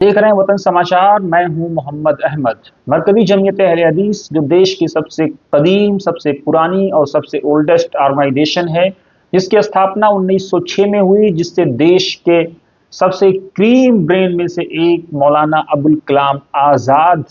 देख रहे हैं वतन समाचार। मैं हूं मोहम्मद अहमद। मरकजी जमीयत अहले हदीस जो देश की सबसे कदीम, सबसे पुरानी और सबसे ओल्डेस्ट ऑर्गेनाइजेशन है, जिसकी स्थापना 1906 में हुई, जिससे देश के सबसे क्रीम ब्रेन में से एक मौलाना अबुल कलाम आज़ाद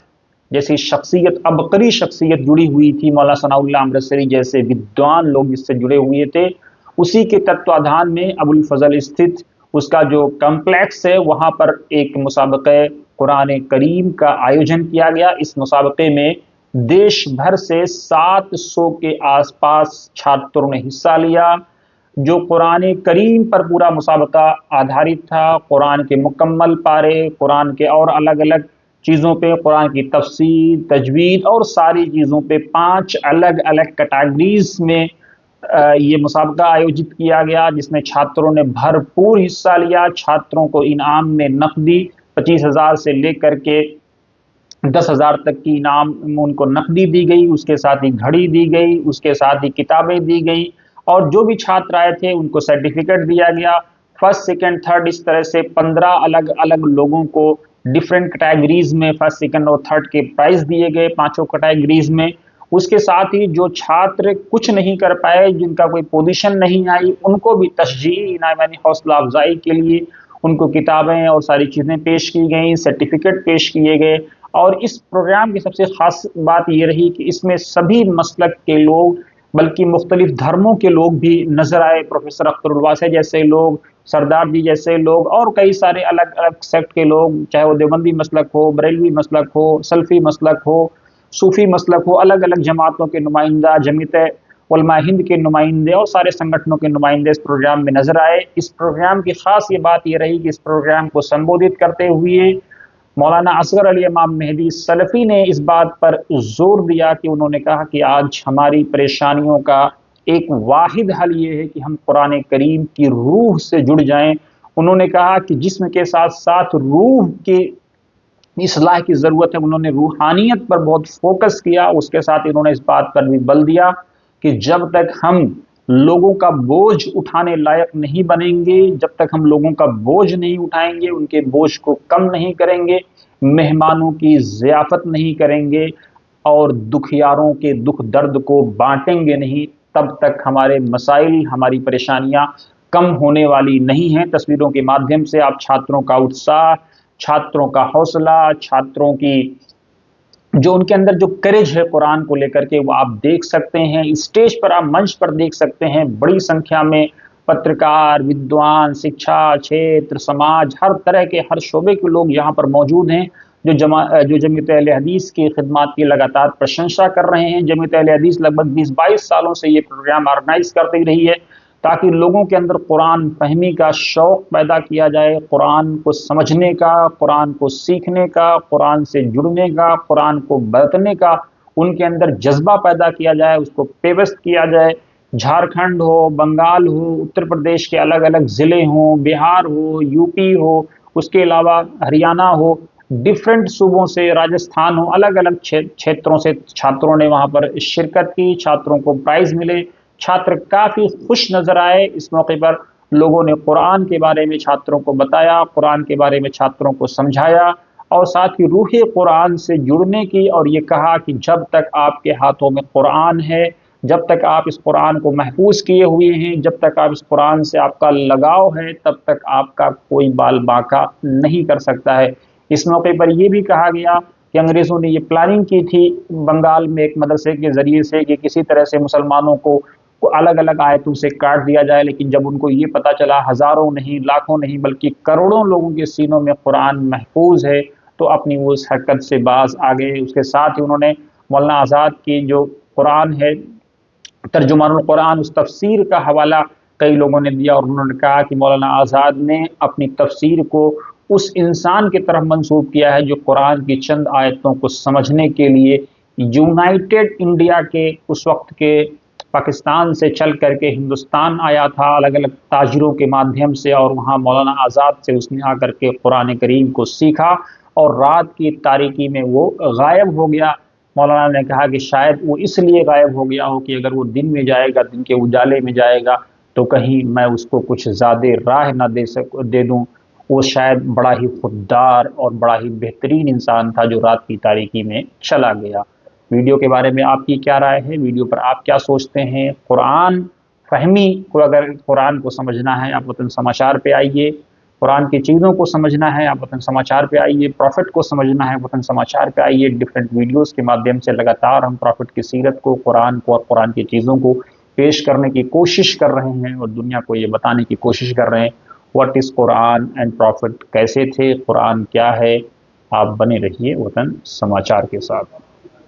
जैसी शख्सियत, अबकरी शख्सियत जुड़ी हुई थी। मौलाना सनाउल्लाह अमृतसरी जैसे विद्वान लोग जिससे जुड़े हुए थे। उसी के तत्वाधान में अबुल फजल स्थित उसका जो कम्प्लेक्स है, वहाँ पर एक मुसाबक़े कुरान करीम का आयोजन किया गया। इस मुसाबक़े में देश भर से 700 के आसपास छात्रों ने हिस्सा लिया। जो कुरान करीम पर पूरा मुसाबका आधारित था, कुरान के मुकम्मल पारे, कुरान के और अलग अलग चीज़ों पे, कुरान की तफसीर, तजवीद और सारी चीज़ों पे 5 अलग अलग कैटेगरीज में ये मुसाबका आयोजित किया गया, जिसमें छात्रों ने भरपूर हिस्सा लिया। छात्रों को इनाम में नकदी 25,000 से लेकर के 10,000 तक की इनाम उनको नकदी दी गई। उसके साथ ही घड़ी दी गई, उसके साथ ही किताबें दी गई, और जो भी छात्र आए थे उनको सर्टिफिकेट दिया गया। फर्स्ट, सेकंड, थर्ड, इस तरह से 15 अलग अलग लोगों को डिफरेंट कैटेगरीज में फर्स्ट, सेकंड और थर्ड के प्राइज दिए गए, पांचों कैटेगरीज में। उसके साथ ही जो छात्र कुछ नहीं कर पाए, जिनका कोई पोजीशन नहीं आई, उनको भी तशजीह इनाम यानी हौसला अफजाई के लिए उनको किताबें और सारी चीज़ें पेश की गई, सर्टिफिकेट पेश किए गए। और इस प्रोग्राम की सबसे खास बात ये रही कि इसमें सभी मसलक के लोग, बल्कि मुख्तलिफ धर्मों के लोग भी नजर आए। प्रोफेसर अख्तरुल वासी जैसे लोग, सरदार जी जैसे लोग, और कई सारे अलग अलग सेक्ट के लोग, चाहे वो देवबंदी मसलक हो, बरेलवी मसलक हो, सल्फी मसलक हो, सूफी मसलक हो, अलग अलग जमातों के नुमाइंदा, जमीयत उलमा हिंद के नुमाइंदे और सारे संगठनों के नुमाइंदे इस प्रोग्राम में नजर आए। इस प्रोग्राम की खास ये बात ये रही कि इस प्रोग्राम को संबोधित करते हुए मौलाना असगर अली इमाम मेहदी सलफी ने इस बात पर जोर दिया कि उन्होंने कहा कि आज हमारी परेशानियों का एक वाहिद हल ये है कि हम कुरान करीम की रूह से जुड़ जाएं। उन्होंने कहा कि जिस्म के साथ साथ रूह की इस्लाह की ज़रूरत है। उन्होंने रूहानियत पर बहुत फोकस किया। उसके साथ इन्होंने इस बात पर भी बल दिया कि जब तक हम लोगों का बोझ उठाने लायक नहीं बनेंगे, जब तक हम लोगों का बोझ नहीं उठाएंगे, उनके बोझ को कम नहीं करेंगे, मेहमानों की ज़ियाफ़त नहीं करेंगे और दुखियारों के दुख दर्द को बांटेंगे नहीं, तब तक हमारे मसाइल, हमारी परेशानियां कम होने वाली नहीं हैं। तस्वीरों के माध्यम से आप छात्रों का उत्साह, छात्रों का हौसला, छात्रों की जो उनके अंदर जो करेज है कुरान को लेकर के, वो आप देख सकते हैं। स्टेज पर, आप मंच पर देख सकते हैं। बड़ी संख्या में पत्रकार, विद्वान, शिक्षा क्षेत्र, समाज, हर तरह के, हर शोबे के लोग यहाँ पर मौजूद हैं, जो जमीयत अहले हदीस की खिदमत की लगातार प्रशंसा कर रहे हैं। जमीयत अहले हदीस लगभग 20-22 सालों से ये प्रोग्राम ऑर्गेनाइज करती रही है ताकि लोगों के अंदर कुरान फहमी का शौक़ पैदा किया जाए, कुरान को समझने का, कुरान को सीखने का, कुरान से जुड़ने का, कुरान को बरतने का उनके अंदर जज्बा पैदा किया जाए, उसको पेवस्त किया जाए। झारखंड हो, बंगाल हो, उत्तर प्रदेश के अलग अलग ज़िले हों, बिहार हो, यूपी हो, उसके अलावा हरियाणा हो, डिफरेंट सूबों से, राजस्थान हो, अलग अलग क्षेत्रों से छात्रों ने वहाँ पर शिरकत की। छात्रों को प्राइज़ मिले। छात्र काफ़ी खुश नज़र आए। इस मौके पर लोगों ने कुरान के बारे में छात्रों को बताया, कुरान के बारे में छात्रों को समझाया, और साथ ही रूह कुरान से जुड़ने की, और ये कहा कि जब तक आपके हाथों में कुरान है, जब तक आप इस कुरान को महफूज किए हुए हैं, जब तक आप इस कुरान से आपका लगाव है, तब तक आपका कोई बाल बांका नहीं कर सकता है। इस मौके पर यह भी कहा गया कि अंग्रेज़ों ने ये प्लानिंग की थी बंगाल में एक मदरसे के ज़रिए से कि किसी तरह से मुसलमानों को अलग अलग आयतों से काट दिया जाए, लेकिन जब उनको ये पता चला हज़ारों नहीं, लाखों नहीं, बल्कि करोड़ों लोगों के सीनों में कुरान महफूज है, तो अपनी वो उस हरकत से बाज आ गए। उसके साथ ही उन्होंने मौलाना आज़ाद की जो कुरान है, तर्जुमानुल कुरान, उस तफसीर का हवाला कई लोगों ने दिया, और उन्होंने कहा कि मौलाना आज़ाद ने अपनी तफसीर को उस इंसान की तरफ मंसूब किया है जो कुरान की चंद आयतों को समझने के लिए यूनाइटेड इंडिया के उस वक्त के पाकिस्तान से चल करके हिंदुस्तान आया था, अलग अलग ताजरों के माध्यम से, और वहाँ मौलाना आज़ाद से उसने आकर के कुरान करीम को सीखा, और रात की तारीकी में वो गायब हो गया। मौलाना ने कहा कि शायद वो इसलिए गायब हो गया हो कि अगर वो दिन में जाएगा, दिन के उजाले में जाएगा, तो कहीं मैं उसको कुछ ज़्यादा राह ना दे दूँ। وہ شاید بڑا ہی خوددار اور بڑا ہی بہترین انسان تھا جو رات کی تاریکی میں چلا گیا۔ ویڈیو کے بارے میں آپ کی کیا رائے ہے؟ ویڈیو پر آپ کیا سوچتے ہیں؟ قرآن فہمی کو، اگر قرآن کو سمجھنا ہے آپ وطن سماچار پہ آئیے، قرآن کی چیزوں کو سمجھنا ہے آپ وطن سماچار پہ آئیے، پروفٹ کو سمجھنا ہے وطن سماچار پہ آئیے۔ ڈفرینٹ ویڈیوز کے مادھیم سے لگاتار ہم پروفٹ کی سیرت کو، قرآن کو اور قرآن کی چیزوں کو پیش کرنے کی کوشش کر رہے ہیں اور دنیا کو یہ بتانے کی کوشش کر رہے ہیں واٹ از قرآن اینڈ پروفٹ، کیسے تھے، قرآن کیا ہے۔ آپ بنے رہیے وطن سماچار کے ساتھ۔